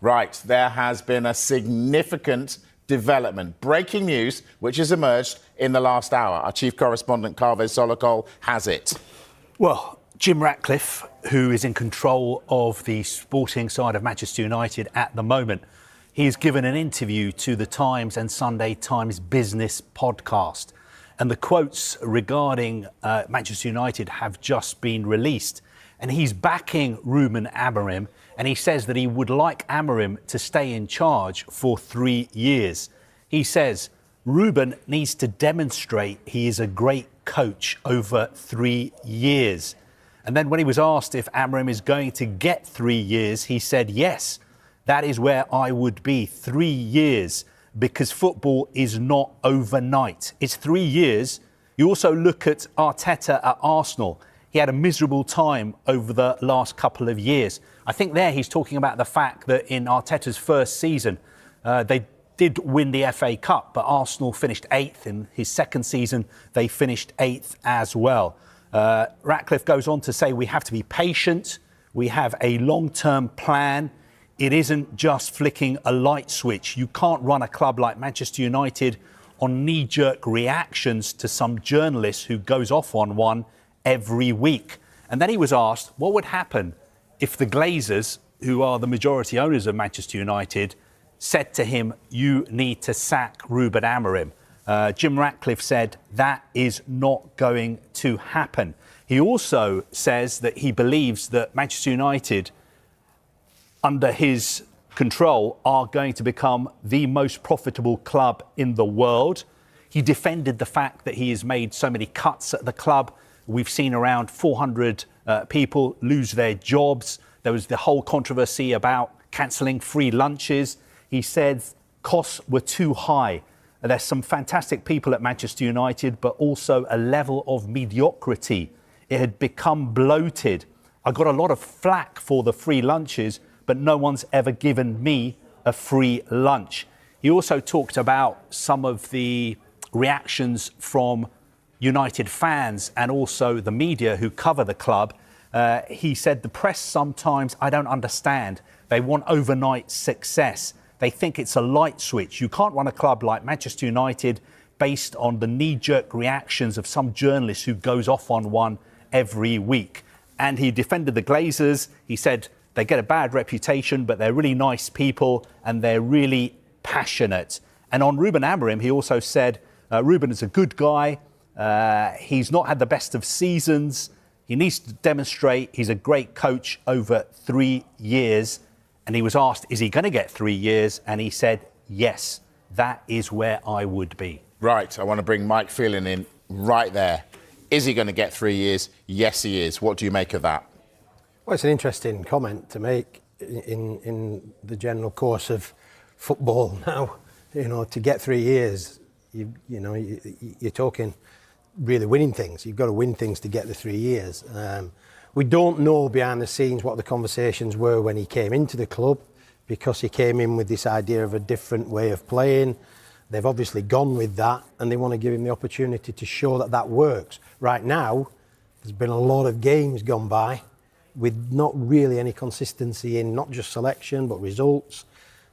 Right, there has been a significant development. Breaking news, which has emerged in the last hour. Our chief correspondent, Kaveh Solokol, has it. Well, Jim Ratcliffe, who is in control of the sporting side of Manchester United at the moment, he's given an interview to the Times and Sunday Times Business podcast. And the quotes regarding Manchester United have just been released. And he's backing Ruben Amorim, and he says that he would like Amorim to stay in charge for 3 years. He says Ruben needs to demonstrate he is a great coach over 3 years. And then when he was asked if Amorim is going to get 3 years, he said, yes, that is where I would be, 3 years, because football is not overnight. It's 3 years. You also look at Arteta at Arsenal. He had a miserable time over the last couple of years. I think there he's talking about the fact that in Arteta's first season, they did win the FA Cup, but Arsenal finished 8th. In his second season, they finished 8th as well. Ratcliffe goes on to say we have to be patient. We have a long-term plan. It isn't just flicking a light switch. You can't run a club like Manchester United on knee-jerk reactions to some journalist who goes off on one every week. And then he was asked what would happen if the Glazers, who are the majority owners of Manchester United, said to him, you need to sack Ruben Amorim. Jim Ratcliffe said that is not going to happen. He also says that he believes that Manchester United, under his control, are going to become the most profitable club in the world. He defended the fact that he has made so many cuts at the club. We've seen around 400 people lose their jobs. There was the whole controversy about cancelling free lunches. He said costs were too high. There's some fantastic people at Manchester United, but also a level of mediocrity. It had become bloated. I got a lot of flack for the free lunches, but no one's ever given me a free lunch. He also talked about some of the reactions from United fans and also the media who cover the club. He said the press sometimes, I don't understand. They want overnight success. They think it's a light switch. You can't run a club like Manchester United based on the knee-jerk reactions of some journalist who goes off on one every week. And he defended the Glazers. He said they get a bad reputation, but they're really nice people and they're really passionate. And on Ruben Amorim, he also said Ruben is a good guy. He's not had the best of seasons. He needs to demonstrate he's a great coach over 3 years. And he was asked, is he going to get 3 years? And he said, yes, that is where I would be. Right, I want to bring Mike Phelan in right there. Is he going to get 3 years? Yes, he is. What do you make of that? Well, it's an interesting comment to make in the general course of football now. You know, to get 3 years, you're talking really winning things. You've got to win things to get the 3 years. We don't know behind the scenes what the conversations were when he came into the club, because he came in with this idea of a different way of playing. They've obviously gone with that and they want to give him the opportunity to show that that works. Right now, there's been a lot of games gone by with not really any consistency in not just selection but results.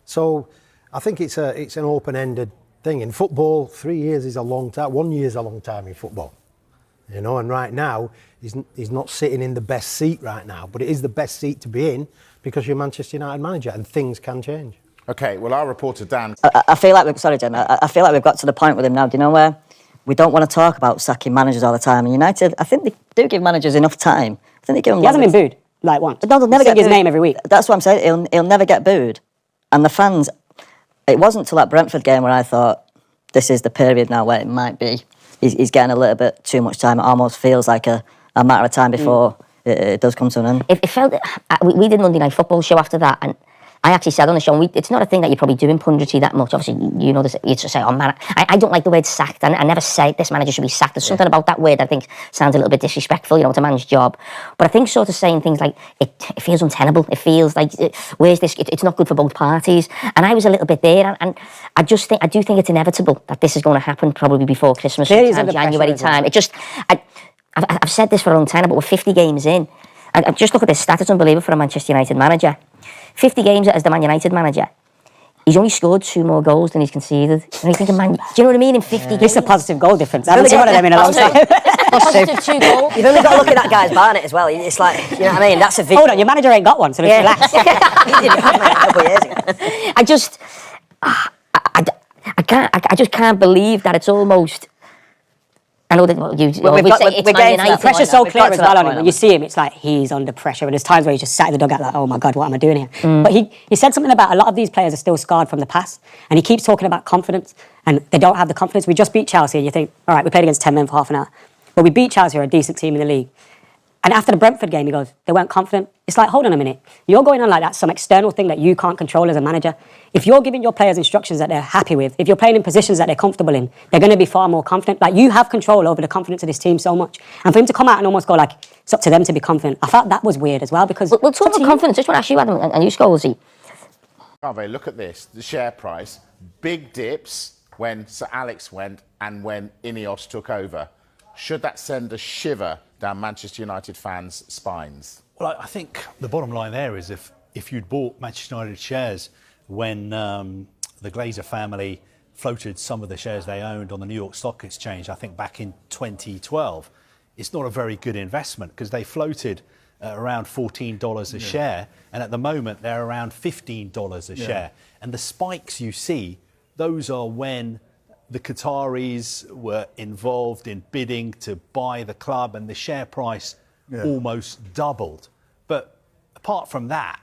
So I think it's an open-ended thing. In football, 3 years is a long time. 1 year is a long time in football. You know, and right now, he's not sitting in the best seat right now, but it is the best seat to be in because you're Manchester United manager and things can change. OK, well, our reporter, Dan... I feel like I feel like we've got to the point with him now, do you know where? We don't want to talk about sacking managers all the time. And United, I think they do give managers enough time. I think they give him... He hasn't been booed, like once. No, they'll never get his name every week. That's what I'm saying. He'll never get booed. And the fans... It wasn't until that Brentford game where I thought, this is the period now where it might be. He's getting a little bit too much time. It almost feels like a matter of time before it does come to an end. It felt... We did Monday Night Football show after that, and I actually said on the show, it's not a thing that you probably do in punditry that much. Obviously, you know this. You just say, oh, man, I don't like the word sacked. I never say this manager should be sacked. There's something about that word I think sounds a little bit disrespectful, it's a man's job. But I think sort of saying things like, it feels untenable. It feels like, where's this? It's not good for both parties. And I was a little bit there. And I do think it's inevitable that this is going to happen probably before Christmas, January time. I've said this for a long time, but we're 50 games in. And just look at this stat. It's unbelievable for a Manchester United manager. 50 games as the Man United manager. He's only scored 2 more goals than he's conceded. And you're thinking, man, do you know what I mean? In 50 games. It's a positive goal difference. I haven't seen one of them in a long time. Positive 2 goals. You've only got to look at that guy's barnet as well. It's like, you know what I mean? That's a victory. Hold on, your manager ain't got one, so let's relax. He didn't have mine a couple of years ago. I just can't believe that it's almost. I know that we've got- say it's we're Man getting to that United. Pressure's so We've clear got as to well that on him. point, When you see him, it's like he's under pressure. And there's times where he's just sat in the dugout like, oh my God, what am I doing here? But he said something about a lot of these players are still scarred from the past. And he keeps talking about confidence. And they don't have the confidence. We just beat Chelsea and you think, all right, we played against 10 men for half an hour. But we beat Chelsea, who are a decent team in the league. And after the Brentford game, he goes, they weren't confident. It's like, hold on a minute. You're going on like that, some external thing that you can't control as a manager. If you're giving your players instructions that they're happy with, if you're playing in positions that they're comfortable in, they're going to be far more confident. Like, you have control over the confidence of this team so much. And for him to come out and almost go like, it's up to them to be confident, I felt that was weird as well, because... We'll talk about confidence. Just want to ask you, Adam, and you, Scholesy. Harvey, look at this. The share price, big dips when Sir Alex went and when Ineos took over. Should that send a shiver down Manchester United fans' spines? Well, I think the bottom line there is if you'd bought Manchester United shares when the Glazer family floated some of the shares they owned on the New York Stock Exchange, I think back in 2012, it's not a very good investment because they floated around $14 a share, and at the moment they're around $15 a share. And the spikes you see, those are when the Qataris were involved in bidding to buy the club and the share price almost doubled. But apart from that,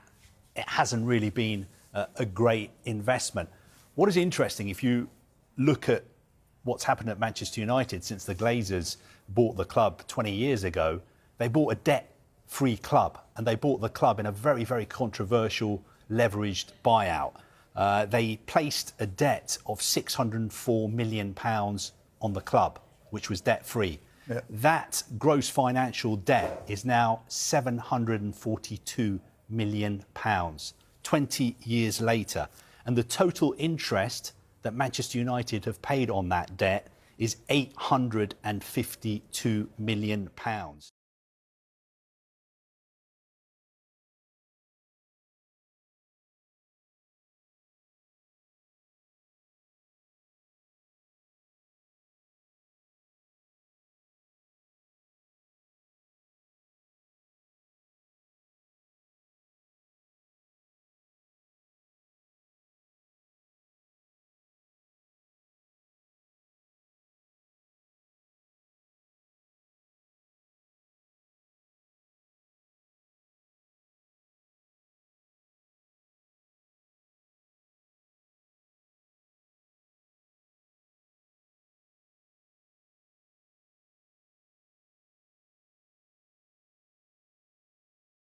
it hasn't really been a great investment. What is interesting, if you look at what's happened at Manchester United since the Glazers bought the club 20 years ago, they bought a debt-free club, and they bought the club in a very, very controversial leveraged buyout. They placed a debt of £604 million on the club, which was debt-free. That gross financial debt is now £742 million, 20 years later. And the total interest that Manchester United have paid on that debt is £852 million.